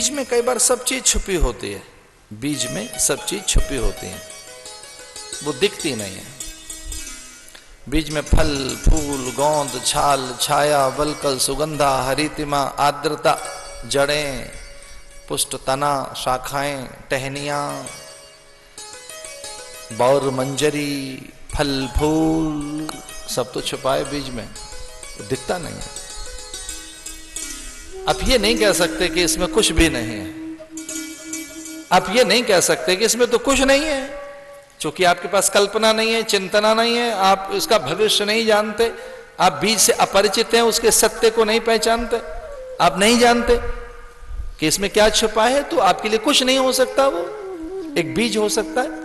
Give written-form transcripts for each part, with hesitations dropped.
बीज में कई बार सब चीज छुपी होती है, बीज में सब चीज छुपी होती है, वो दिखती नहीं है। बीज में फल, फूल, गोंद, छाल, छाया, वलकल, सुगंधा, हरितिमा, आर्द्रता, जड़ें, पुष्ट, तना, शाखाएं, टहनियां, बौर, मंजरी, फल, फूल, सब तो छुपा है बीज में, तो दिखता नहीं है। आप ये नहीं कह सकते कि इसमें कुछ भी नहीं है, आप ये नहीं कह सकते कि इसमें तो कुछ नहीं है, क्योंकि आपके पास कल्पना नहीं है, चिंतना नहीं है, आप इसका भविष्य नहीं जानते, आप बीज से अपरिचित हैं, उसके सत्य को नहीं पहचानते, आप नहीं जानते कि इसमें क्या छुपा है, तो आपके लिए कुछ नहीं हो सकता। वो एक बीज हो सकता है,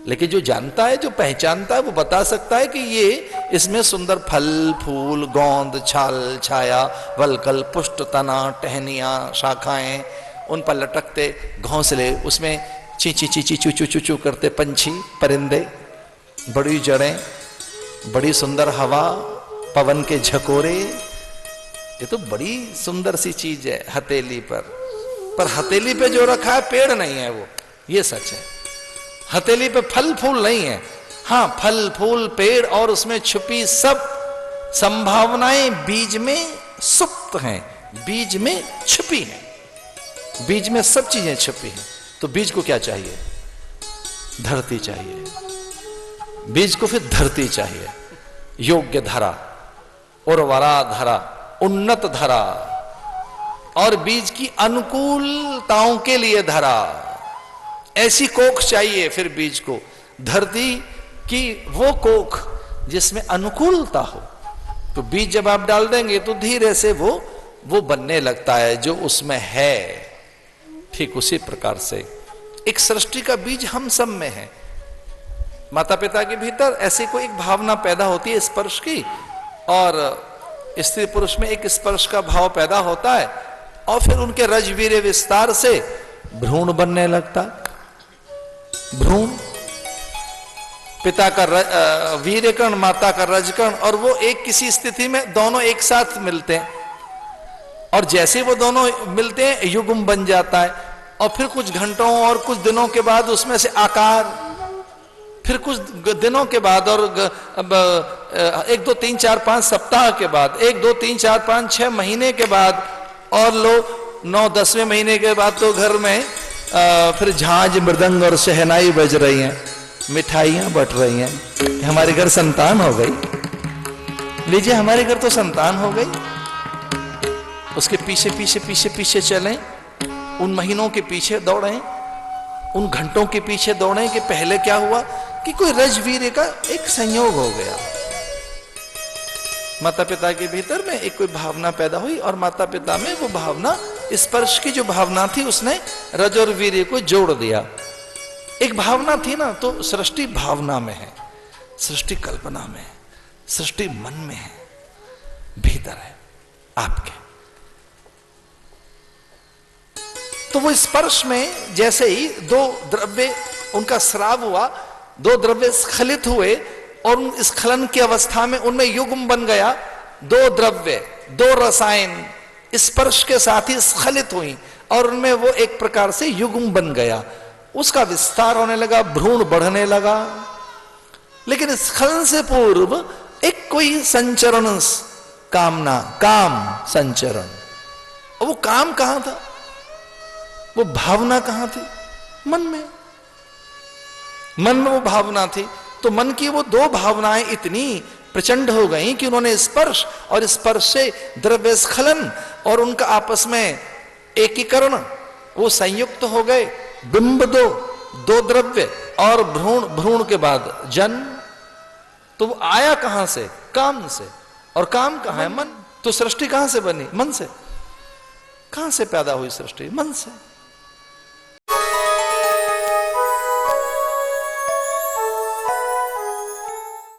लेकिन जो जानता है, जो पहचानता है, वो बता सकता है कि ये इसमें सुंदर फल, फूल, गोंद, छाल, छाया, वलकल, पुष्ट, तना, टहनियां, शाखाएं, उन पर लटकते घोंसले, उसमें ची ची ची ची चू चू चू चू करते पंछी, परिंदे, बड़ी जड़ें, बड़ी सुंदर हवा, पवन के झकोरे, ये तो बड़ी सुंदर सी चीज है हथेली पर हथेली पे जो रखा है पेड़ नहीं है वो, ये सच है। हथेली पे फल फूल नहीं है, हाँ फल फूल पेड़ और उसमें छुपी सब संभावनाएं बीज में सुप्त हैं, बीज में छुपी हैं, बीज में सब चीजें छुपी हैं। तो बीज को क्या चाहिए? धरती चाहिए, बीज को फिर धरती चाहिए, योग्य धरा, उर्वरा धरा, उन्नत धरा, और बीज की अनुकूलताओं के लिए धरा, ऐसी कोख चाहिए फिर बीज को, धरती की वो कोख जिसमें अनुकूलता हो। तो बीज जब आप डाल देंगे तो धीरे से वो बनने लगता है जो उसमें है। ठीक उसी प्रकार से एक सृष्टि का बीज हम सब में है। माता पिता के भीतर ऐसी कोई एक भावना पैदा होती है स्पर्श की, और स्त्री पुरुष में एक स्पर्श का भाव पैदा होता है, और फिर उनके रजवीर्य विस्तार से भ्रूण बनने लगता। भ्रूण, पिता का वीर्यकण, माता का रजकण, और वो एक किसी स्थिति में दोनों एक साथ मिलते हैं, और जैसे वो दोनों मिलते हैं युग्म बन जाता है, और फिर कुछ घंटों और कुछ दिनों के बाद उसमें से आकार, फिर कुछ दिनों के बाद और 1 2 3 4 5 सप्ताह के बाद, 1 2 3 4 5 6 महीने के बाद, और लो 9-10वें महीने के बाद तो घर में फिर झांझ, मृदंग और शहनाई बज रही हैं, मिठाइयां बट रही हैं, हमारे घर संतान हो गई। लीजिए हमारे घर तो संतान हो गई। उसके पीछे पीछे पीछे पीछे चलें, उन महीनों के पीछे दौड़ें, उन घंटों के पीछे दौड़ें कि पहले क्या हुआ कि कोई रजवीर्य का एक संयोग हो गया, माता पिता के भीतर में एक कोई भावना पैदा हुई, और माता पिता में वो भावना, स्पर्श की जो भावना थी उसने रज और वीर्य को जोड़ दिया। एक भावना थी ना, तो सृष्टि भावना में है, सृष्टि कल्पना में है, सृष्टि मन में है, भीतर है आपके। तो वो स्पर्श में जैसे ही 2 द्रव्य उनका स्राव हुआ, 2 द्रव्य स्खलित हुए, और उन स्खलन की अवस्था में उनमें युग्म बन गया, 2 द्रव्य, 2 रसायन स्पर्श के साथ ही स्खलित हुई, और उनमें वो एक प्रकार से युग्म बन गया, उसका विस्तार होने लगा, भ्रूण बढ़ने लगा। लेकिन स्खलन से पूर्व एक कोई संचरण, कामना, काम संचरण, और वो काम कहां था, वो भावना कहां थी? मन में। मन में वो भावना थी, तो मन की वो 2 भावनाएं इतनी प्रचंड हो गई कि उन्होंने स्पर्श, और स्पर्श से द्रव्य स्खलन और उनका आपस में एकीकरण, वो संयुक्त हो गए। बिंब 2 द्रव्य और भ्रूण, भ्रूण के बाद जन्म। तो वो आया कहां से? काम से। और काम कहां है? मन। तो सृष्टि कहां से बनी? मन से। कहां से पैदा हुई सृष्टि? मन से।